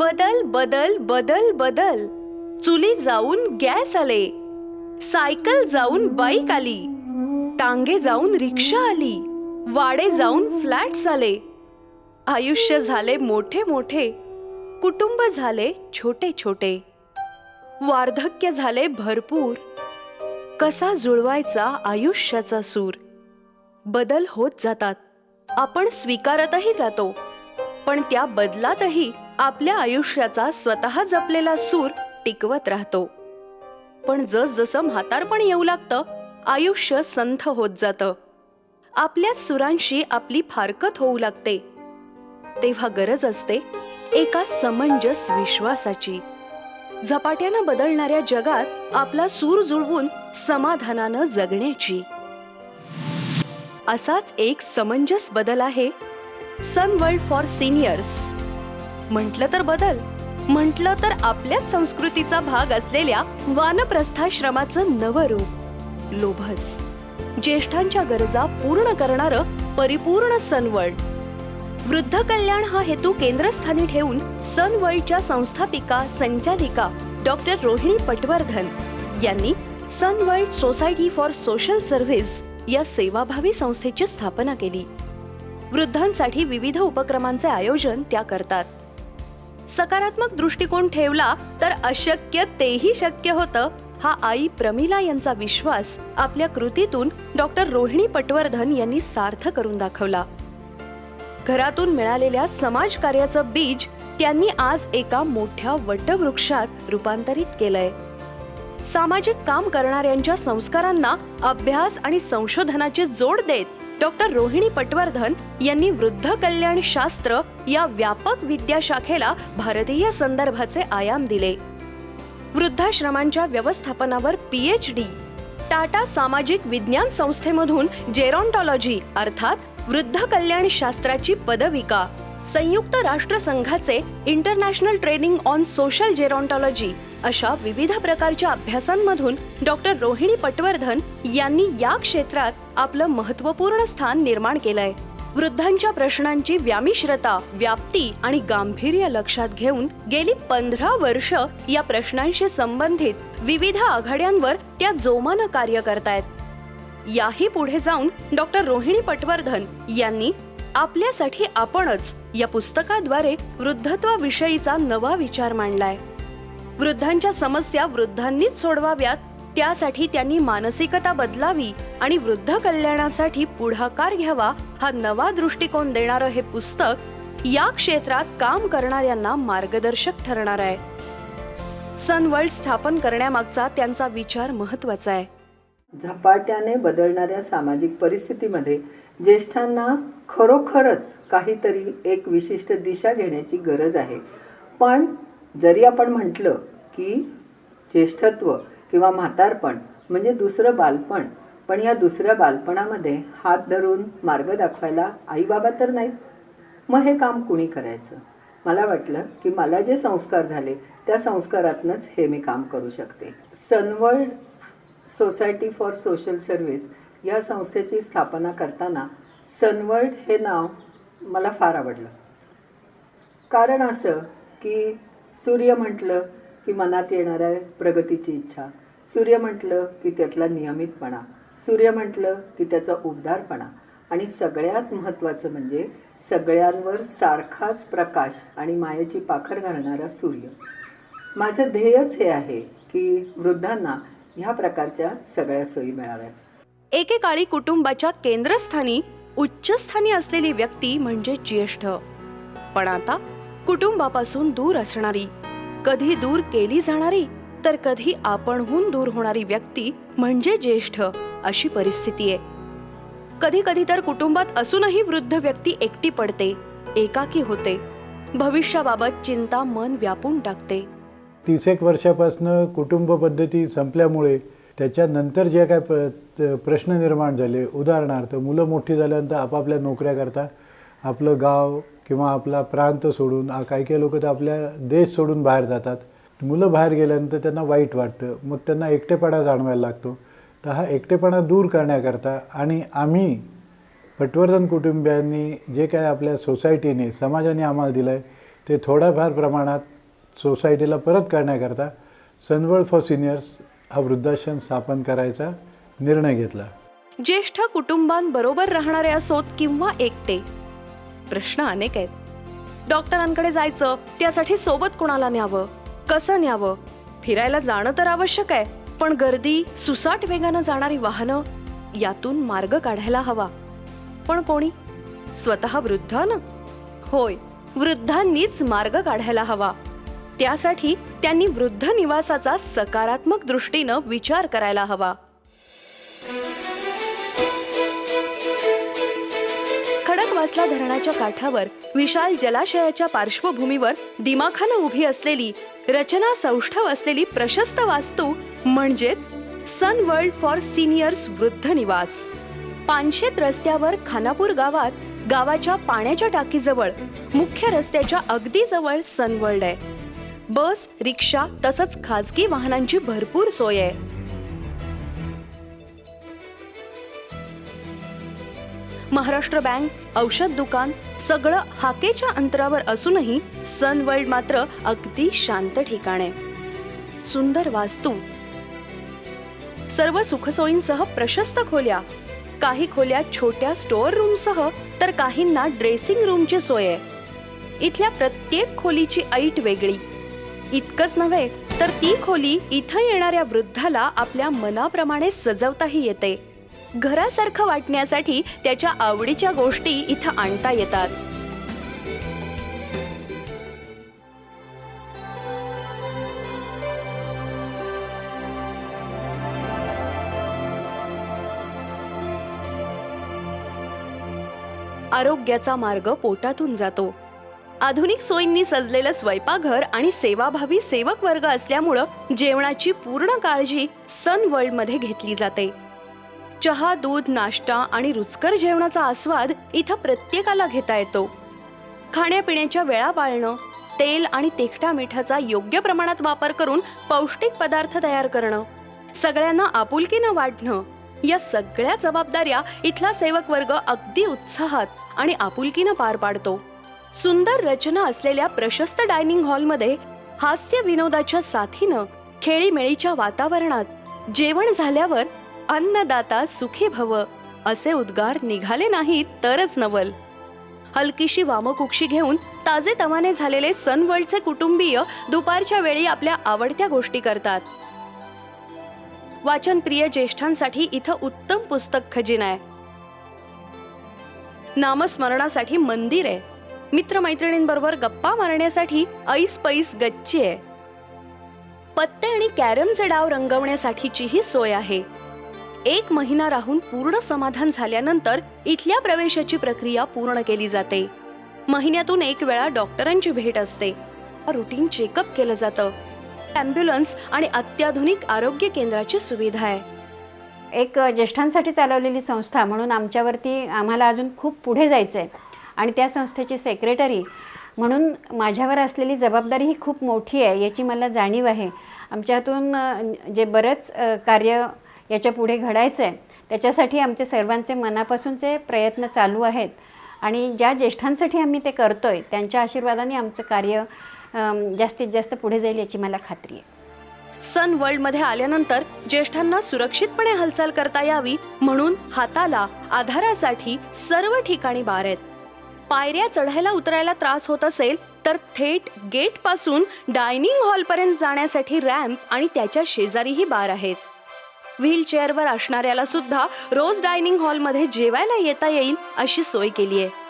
बदल बदल बदल बदल. चुली जाऊन गॅस आले, सायकल जाऊन बाईक आली, टांगे जाऊन रिक्षा आली, वाडे जाऊन फ्लॅट्स आले. आयुष्य झाले मोठे मोठे, कुटुंब झाले छोटे छोटे, वार्धक्य झाले भरपूर. कसा जुळवायचा आयुष्याचा सूर. बदल होत जातात, आपण स्वीकारतही जातो, पण त्या बदलातही आपल्या आयुष्याचा स्वतः जपलेला सूर टिकवत राहतो. पण जसजसं म्हातारपण येऊ लागतं, आयुष्य संथ होत जातं. आपल्याच सुरांशी आपली फारकत होऊ लागते. तेव्हा गरज असते एका समंजस विश्वासाची. झपाट्यानं बदलणाऱ्या जगात आपला सूर जुळवून समाधानानं जगण्याची. असाच एक समंजस बदल आहे सनवर्ल्ड फॉर सिनियर्स. म्हटलं तर बदल, म्हटलं तर आपल्याच संस्कृतीचा भाग असलेल्या वानप्रस्थाश्रमाचं नवं रूप लोभस. ज्येष्ठांच्या गरजा पूर्ण करणारं परिपूर्ण सनवर्ल्ड. वृद्ध कल्याण हा हेतू केंद्रस्थानी ठेवून सनवर्ल्डच्या संस्थापिका संचालिका डॉक्टर रोहिणी पटवर्धन यांनी सनवर्ल्ड सोसायटी फॉर सोशल सर्व्हिस या सेवाभावी संस्थेची स्थापना केली. वृद्धांसाठी विविध उपक्रमांचे आयोजन त्या करतात. सकारात्मक दृष्टिकोन ठेवला तर अशक्य तेही शक्य होतं, हा आई प्रमिला यांचा विश्वास आपल्या कृतीतून डॉक्टर रोहिणी पटवर्धन यांनी सार्थ करून दाखवला. घरातून मिळालेल्या समाजकार्याचं बीज त्यांनी आज एका मोठ्या वटवृक्षात रूपांतरित केलंय. सामाजिक काम करणाऱ्यांच्या संस्कारांना अभ्यास आणि संशोधनाची जोड देत डॉक्टर रोहिणी पटवर्धन यांनी वृद्ध कल्याण शास्त्र या व्यापक विद्याशाखेला भारतीय संदर्भाचे आयाम दिले. वृद्धाश्रमांच्या व्यवस्थापनावर PhD, टाटा सामाजिक विज्ञान संस्थेमधून जेरॉन्टॉलॉजी अर्थात वृद्ध कल्याण शास्त्राची पदविका, संयुक्त राष्ट्रसंघाचे इंटरनॅशनल ट्रेनिंग ऑन सोशल जेरॉन्टॉलॉजी अशा विविध प्रकारच्या अभ्यासांमधून डॉक्टर रोहिणी पटवर्धन यांनी या क्षेत्रात आपलं महत्त्वपूर्ण स्थान निर्माण केलंय. वृद्धांच्या प्रश्नांची व्यामिश्रता, व्याप्ती आणि गांभीर्य लक्षात घेऊन गेली 15 वर्ष या प्रश्नांशी संबंधित विविध आघाड्यांवर त्या जोमानं कार्य करतायत. याही पुढे जाऊन डॉक्टर रोहिणी पटवर्धन यांनी आपल्यासाठी आपणच या पुस्तकाद्वारे वृद्धत्वाविषयीचा नवा विचार मांडलाय. वृद्धांच्या समस्या वृद्धांनीच सोडवाव्यात, त्यासाठी त्यांनी मानसिकता बदलावी आणि वृद्ध कल्याणासाठी पुढाकार घ्यावा, हा नवा दृष्टिकोन देणारं हे पुस्तक या क्षेत्रात काम करणाऱ्यांना मार्गदर्शक ठरणार आहे. सनवर्ल्ड स्थापन करण्यामागचा त्यांचा विचार महत्त्वाचा आहे. झपाट्याने बदलणाऱ्या सामाजिक परिस्थितीमध्ये ज्येष्ठांना खरोखरच काहीतरी एक विशिष्ट दिशा घेण्याची गरज आहे. पण जरी आपण म्हटलं की ज्येष्ठत्व किंवा म्हातारपण म्हणजे दुसरं बालपण, पण या दुसऱ्या बालपणामध्ये हात धरून मार्ग दाखवायला आई बाबा तर नाहीत. मग हे काम कुणी करायचं? मला वाटलं की मला जे संस्कार झाले त्या संस्कारातनंच हे मी काम करू शकते. सनवर्ल्ड सोसायटी फॉर सोशल सर्व्हिस या संस्थेची स्थापना करताना सनवर्ल्ड हे नाव मला फार आवडलं. कारण असं की सूर्य म्हटलं की मनात येणाऱ्या प्रगतीची इच्छा, सूर्य म्हटलं की त्यातला नियमितपणा, सूर्य म्हटलं की त्याचा उबदारपणा आणि सगळ्यात महत्त्वाचं म्हणजे सगळ्यांवर सारखाच प्रकाश आणि मायेची पाखर घालणारा सूर्य. माझं ध्येयच हे आहे की वृद्धांना ह्या प्रकारच्या सगळ्या सोयी मिळाव्यात. एकेकाळी कुटुंबाच्या केंद्रस्थानी उच्चस्थानी असलेली व्यक्ती म्हणजे ज्येष्ठ, पण आता कुटुंबापासून दूर असणारी, कधी दूर केली जाणारी तर कधी आपणहून दूर होणारी व्यक्ती म्हणजे ज्येष्ठ अशी परिस्थिती आहे. कधी कधी तर कुटुंबात असूनही वृद्ध व्यक्ती एकटी पडते, एकाकी होते, भविष्याबाबत चिंता मन व्यापून टाकते. 30 वर्षापासून कुटुंब पद्धती संपल्यामुळे त्याच्यानंतर जे काय प्रश्न निर्माण झाले, उदाहरणार्थ मुलं मोठी झाल्यानंतर आपापल्या नोकऱ्या करता आपलं गाव किंवा आपला प्रांत सोडून, काही लोक तर आपल्या देश सोडून बाहेर जातात. मुलं बाहेर गेल्यानंतर त्यांना वाईट वाटतं, मग त्यांना एकटेपणा जाणवायला लागतो. तर हा एकटेपणा दूर करण्याकरता आणि आम्ही पटवर्धन कुटुंबियांनी जे काय आपल्या सोसायटीने समाजाने आम्हाला दिलं आहे ते थोड्याफार प्रमाणात सोसायटीला परत करण्याकरता सनवर्ल्ड फॉर सिनियर्स हा वृद्धाश्रम स्थापन करायचा निर्णय घेतला. ज्येष्ठ कुटुंबांबरोबर राहणारे असोत किंवा एकटे, प्रश्न अनेक आहेत. डॉक्टरांकडे जायचं, त्यासाठी सोबत कोणाला न्यावं, कसं न्यावं, फिरायला जाणं तर आवश्यक आहे, पण गर्दी, सुसाट वेगानं जाणारी वाहनं, यातून मार्ग काढायला हवा. पण कोणी? स्वतः वृद्धानं? होय, वृद्धांनीच मार्ग काढायला हवा. त्यासाठी त्यांनी वृद्ध निवासाचा सकारात्मक दृष्टीनं विचार करायला हवा. खडकवासला धरणाच्या काठावर विशाल जलाशयाच्या पार्श्वभूमीवर दिमाखानं उभी असलेली, रचना सौष्ठव असलेली प्रशस्त वास्तू म्हणजेच सनवर्ल्ड फॉर सिनियर्स वृद्ध निवास. पानशेत रस्त्यावर खानापूर गावात, गावाच्या पाण्याच्या टाकीजवळ, मुख्य रस्त्याच्या अगदी जवळ सनवर्ल्ड आहे. बस, रिक्षा तसंच खासगी वाहनांची भरपूर सोय आहे. महाराष्ट्र बँक, औषध दुकान सगळं हाकेच्या अंतरावर असूनही सनवर्ल्ड मात्र अगदी शांत ठिकाण आहे. सुंदर वास्तू, सर्व सुखसोयींसह प्रशस्त खोल्या, काही खोल्या छोट्या स्टोअर रूमसह, तर काहींना ड्रेसिंग रूमची सोय आहे. इथल्या प्रत्येक खोलीची ऐट वेगळी. इतकंच नव्हे तर ती खोली इथं येणाऱ्या वृद्धाला आपल्या मनाप्रमाणे सजवताही येते. घरासारखं वाटण्यासाठी त्याच्या आवडीच्या गोष्टी इथं आणता येतात. आरोग्याचा मार्ग पोटातून जातो. आधुनिक सोयींनी सजलेलं स्वयंपाकघर आणि सेवाभावी सेवक वर्ग असल्यामुळं जेवणाची पूर्ण काळजी सनवर्ल्डमध्ये घेतली जाते. चहा, दूध, नाश्ता आणि रुचकर जेवणाचा आस्वाद इथं प्रत्येकाला घेता येतो. खाण्यापिण्याच्या वेळा पाळणं, तेल आणि तिखटा मिठाचा योग्य प्रमाणात वापर करून पौष्टिक पदार्थ तयार करणं, सगळ्यांना आपुलकीनं वाढणं, या सगळ्या जबाबदाऱ्या इथला सेवक वर्ग अगदी उत्साहात आणि आपुलकीनं पार पाडतो. सुंदर रचना असलेल्या प्रशस्त डायनिंग हॉलमध्ये हास्य विनोदाच्या साथीनं, खेळीमेळीच्या वातावरणात जेवण झाल्यावर अन्नदाता सुखी भव असे उद्गार निघाले नाहीत तरच नवल. हलकीशी वामकुक्षी घेऊन ताजे तवाने झालेले सनवर्ल्डचे कुटुंबीय दुपारच्या वेळी आपल्या आवडत्या गोष्टी करतात. वाचनप्रिय ज्येष्ठांसाठी इथं उत्तम पुस्तक खजिना आहे. नामस्मरणासाठी मंदिर आहे. मित्रमैत्रिणींबरोबर गप्पा मारण्यासाठी ऐस पैस गच्ची आहे. पत्ते आणि कॅरमचे डाव रंगवण्यासाठीचीही सोय आहे. 1 महिना राहून पूर्ण समाधान झाल्यानंतर इथल्या प्रवेशाची प्रक्रिया पूर्ण केली जाते. महिन्यातून 1 वेळा डॉक्टरांची भेट असते. रुटीन चेकअप केलं जातं. ॲम्ब्युलन्स आणि अत्याधुनिक आरोग्य केंद्राची सुविधा आहे. एक ज्येष्ठांसाठी चालवलेली संस्था म्हणून आम्हाला अजून खूप पुढे जायचं आहे आणि त्या संस्थेची सेक्रेटरी म्हणून माझ्यावर असलेली जबाबदारी ही खूप मोठी आहे याची मला जाणीव आहे. आमच्यातून जे बरंच कार्य याच्या पुढे घडायचं आहे त्याच्यासाठी आमचे सर्वांचे मनापासूनचे प्रयत्न चालू आहेत आणि ज्या ज्येष्ठांसाठी आम्ही ते करतोय त्यांच्या आशीर्वादाने आमचं कार्य जास्तीत जास्त पुढे जाईल याची मला खात्री आहे. सनवर्ल्डमध्ये आल्यानंतर ज्येष्ठांना सुरक्षितपणे हालचाल करता यावी म्हणून हाताला आधारासाठी सर्व ठिकाणी बार आहेत. पायऱ्या चढायला उतरायला त्रास होत असेल तर थेट गेट पासून डायनिंग हॉलपर्यंत जाण्यासाठी रॅम्प आणि त्याच्या शेजारीही बार आहेत. व्हीलचेअरवर असणाऱ्याला सुद्धा रोज डायनिंग हॉलमध्ये जेवायला येता येईल अशी सोय केली आहे.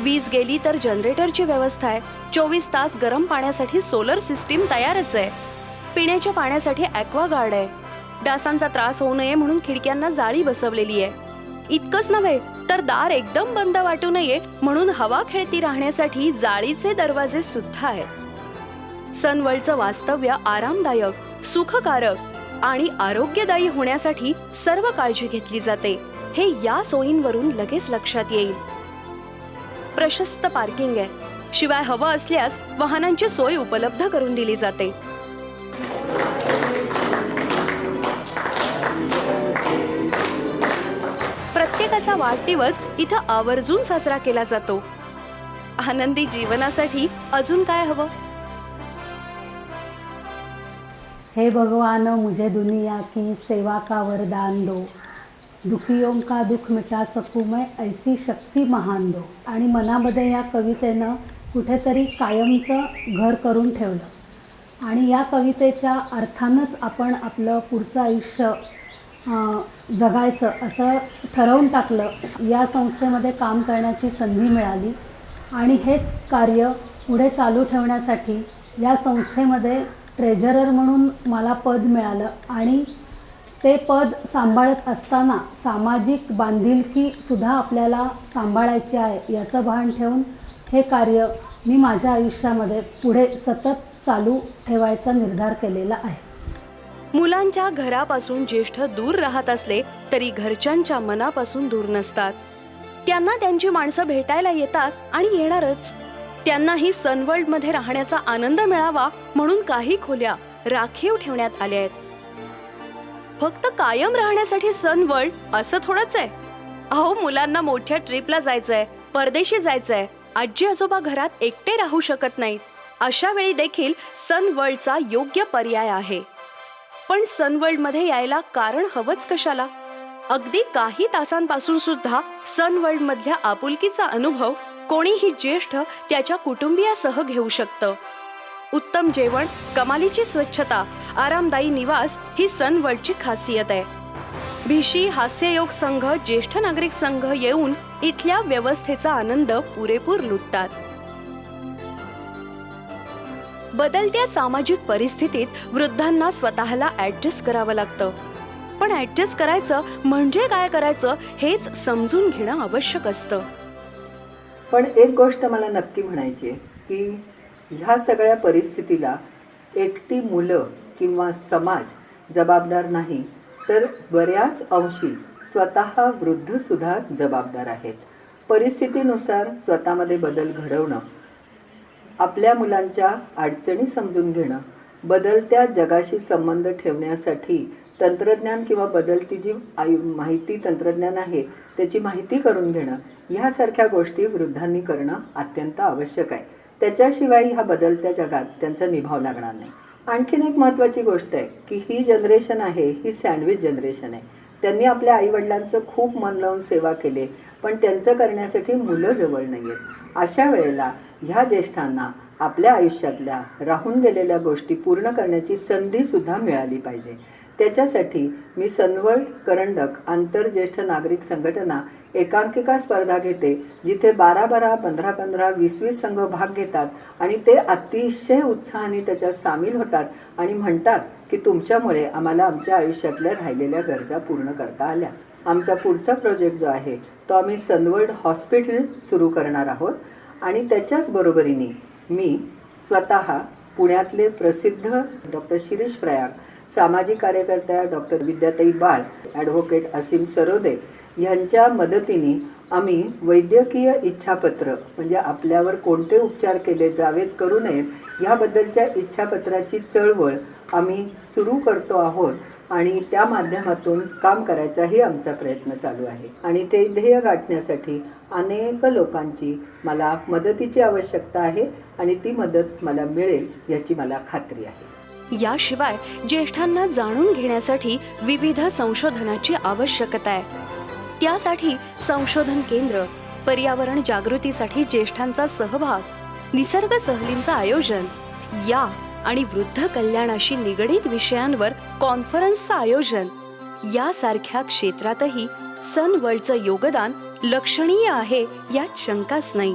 वीज गेली तर जनरेटरची व्यवस्था आहे. 24 तास गरम पाण्यासाठी सोलर सिस्टीम तयारच आहे. पिण्याच्या पाण्यासाठी ॲक्वागार्ड आहे. डासांचा त्रास होऊ नये म्हणून खिडक्यांना जाळी बसवलेली आहे. इतकंच नव्हे तर दार एकदम बंद वाटू नये म्हणून हवा खेळती राहण्यासाठी जाळीचे दरवाजे सुद्धा आहेत. सनवर्ल्डचं वास्तव्य आरामदायक, सुखकारक आणि आरोग्यदायी होण्यासाठी सर्व काळजी घेतली जाते. हे या सोयींवरून लगेच लक्षात येईल. प्रशस्त पार्किंग आहे. शिवाय हवं असल्यास वाहनांची सोय उपलब्ध करून दिली जाते. प्रत्येकाचा वाढदिवस इथं आवर्जून साजरा केला जातो. आनंदी जीवनासाठी अजून काय हवं? हे भगवान मुझे दुनिया की सेवा का वरदान दो, दुखियों का दुख मिटा सकूं मैं ऐसी शक्ती महान दो. आणि मनामध्ये या कवितेनं कुठेतरी कायमचं घर करून ठेवलं आणि या कवितेच्या अर्थानंच आपण आपलं पुढचं आयुष्य जगायचं असं ठरवून टाकलं. या संस्थेमध्ये काम करण्याची संधी मिळाली आणि हेच कार्य पुढे चालू ठेवण्यासाठी या संस्थेमध्ये ट्रेझरर म्हणून मला पद मिळालं आणि ते पद सांभाळत असताना सामाजिक बांधिलकीसुद्धा आपल्याला सांभाळायची आहे याचं भान ठेवून हे कार्य मी माझ्या आयुष्यामध्ये पुढे सतत चालू ठेवायचा निर्धार केलेला आहे. मुलांच्या घरापासून ज्येष्ठ दूर राहत असले तरी घरच्यांच्या मनापासून दूर नसतात. त्यांना त्यांची माणसं भेटायला येतात आणि येणारच. त्यांनाही सनवर्ल्ड मध्ये राहण्याचा आनंद मिळावा म्हणून काही खोल्या राखीव ठेवण्यात आल्या आहेत. फक्त कायम राहण्यासाठी सनवर्ल्ड असं थोडंच आहे. अहो, मुलांना मोठ्या ट्रिपला जायचंय, परदेशी जायचंय, आजी आजोबा घरात एकटे राहू शकत नाहीत. अशा वेळी देखील सनवर्ल्डचा योग्य पर्याय आहे. पण सनवर्ल्ड मध्ये यायला कारण हवंच कशाला? अगदी काही तासांपासून सुद्धा सनवर्ल्ड मधल्या आपुलकीचा अनुभव कोणीही ज्येष्ठ त्याच्या कुटुंबियासह घेऊ शकतं. उत्तम जेवण, कमालीची स्वच्छता, आरामदायी निवास ही सनवर्ल्डची खासियत आहे. भिशी हास्ययोग संघ, ज्येष्ठ नागरिक संघ येऊन इथल्या व्यवस्थेचा आनंद पुरेपूर लुटतात. बदलत्या सामाजिक परिस्थितीत वृद्धांना स्वतःला ऍडजस्ट करावं लागतं. पण ऍडजस्ट करायचं म्हणजे काय करायचं हेच समजून घेणं आवश्यक असतं. पण एक गोष्ट मला नक्की म्हणायची आहे की ह्या सगळ्या परिस्थितीला एकटी मुलं किंवा समाज जबाबदार नाही, तर बऱ्याच अंशी स्वतः वृद्धसुद्धा जबाबदार आहेत. परिस्थितीनुसार स्वतःमध्ये बदल घडवणं, आपल्या मुलांच्या अडचणी समजून घेणं, बदलत्या जगाशी संबंध ठेवण्यासाठी तंत्रज्ञान किंवा बदलती जी माहिती तंत्रज्ञान आहे त्याची माहिती करून घेणं, ह्यासारख्या गोष्टी वृद्धांनी करणं अत्यंत आवश्यक आहे. त्याच्याशिवाय ह्या बदलत्या जगात त्यांचा निभाव लागणार नाही. आणखीन एक महत्त्वाची गोष्ट आहे की ही जनरेशन आहे ही सँडविच जनरेशन आहे. त्यांनी आपल्या आईवडिलांचं खूप मन लावून सेवा केली, पण त्यांचं करण्यासाठी मुलं जवळ नाही आहेत. अशा वेळेला ह्या ज्येष्ठांना आपल्या आयुष्यातल्या राहून गेलेल्या गोष्टी पूर्ण करण्याची संधीसुद्धा मिळाली पाहिजे. त्याच्यासाठी मी सनवर्ल्ड करंडक आंतरज्येष्ठ नागरिक संघटना एकांकिका स्पर्धा घेते, जिथे 12-12, 15-15, 20-20 संघ भाग घेतात आणि ते अतिशय उत्साहाने त्याच्यात सामील होतात आणि म्हणतात की तुमच्यामुळे आम्हाला आमच्या आयुष्यातल्या राहिलेल्या गरजा पूर्ण करता आल्या. आमचा पुढचा प्रोजेक्ट जो आहे तो आम्ही सनवर्ल्ड हॉस्पिटल सुरू करणार आहोत आणि त्याच्याच बरोबरीने मी स्वतः पुण्यातले प्रसिद्ध डॉक्टर शिरीष प्रयाग, सामाजिक कार्यकर्त्या डॉक्टर विद्याताई बाळ, ॲडव्होकेट असीम सरोदे यांच्या मदतीने आम्ही वैद्यकीय इच्छापत्र म्हणजे आपल्यावर कोणते उपचार केले जावेत करू नयेत ह्याबद्दलच्या इच्छापत्राची चळवळ आम्ही सुरू करतो आहोत आणि त्या माध्यमातून काम करायचाही आमचा प्रयत्न चालू आहे. आणि ते ध्येय गाठण्यासाठी अनेक लोकांची मला मदतीची आवश्यकता आहे आणि ती मदत मला मिळेल याची मला खात्री आहे. याशिवाय ज्येष्ठांना जाणून घेण्यासाठी विविध संशोधनाची आवश्यकता आहे. त्यासाठी संशोधन केंद्र, पर्यावरण जागृतीसाठी ज्येष्ठांचा सहभाग, निसर्ग सहलींचं आयोजन या आणि वृद्ध कल्याणाशी निगडीत विषयांवर कॉन्फरन्सचं आयोजन यासारख्या क्षेत्रातही सनवर्ल्डचं योगदान लक्षणीय आहे यात शंकाच नाही.